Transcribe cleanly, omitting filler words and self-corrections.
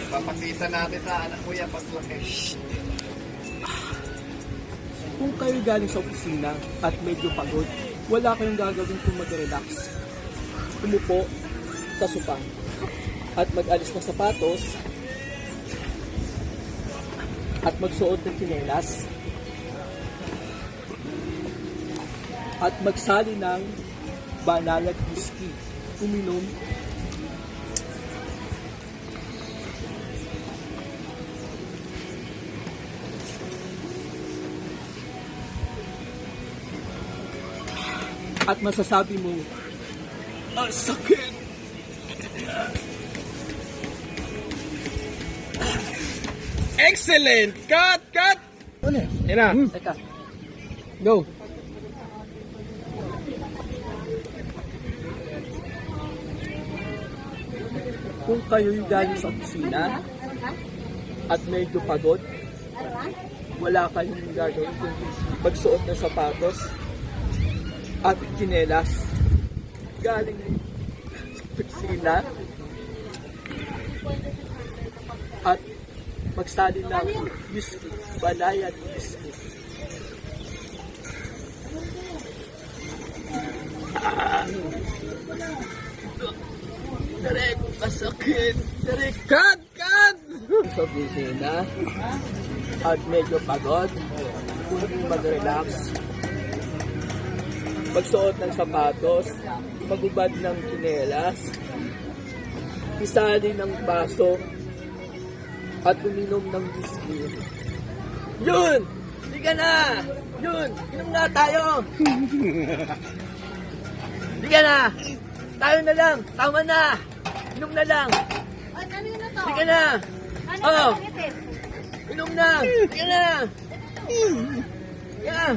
Papakita natin sa anak mo yan paglaki. Kung kayo galing sa opisina at medyo pagod, wala kayong gagawin kung mag-relax. Umupo sa sopa at mag-alis ng sapatos at magsuot ng tsinelas at magsali ng banal at whiskey. Uminom at masasabi mo, ang sakit! Excellent! Cut! Cut! Ano? Yan na. Teka. Go! Kung kayo'y galing sa opisina at medyo pagod, wala kayong gagawin kundi magsuot ng sapatos at tsinelas galing sa opisina at magsali ng whiskey, banayan whiskey. Direk, masakit. Direk, Cut! Cut! sa opisina at medyo pagod, kundi mag-relax, magsuot ng sapatos, magubad ng tsinelas, isali ng baso, at uminom ng whiskey. Yun! Hindi ka na! Yun! Inom na tayo! Hindi ka na! Tayo na lang! Tama na! Inom na lang! Ano yun na to? Hindi ka na! Ano Oh! yung itim? Inom na! Hindi ka na! Yeah!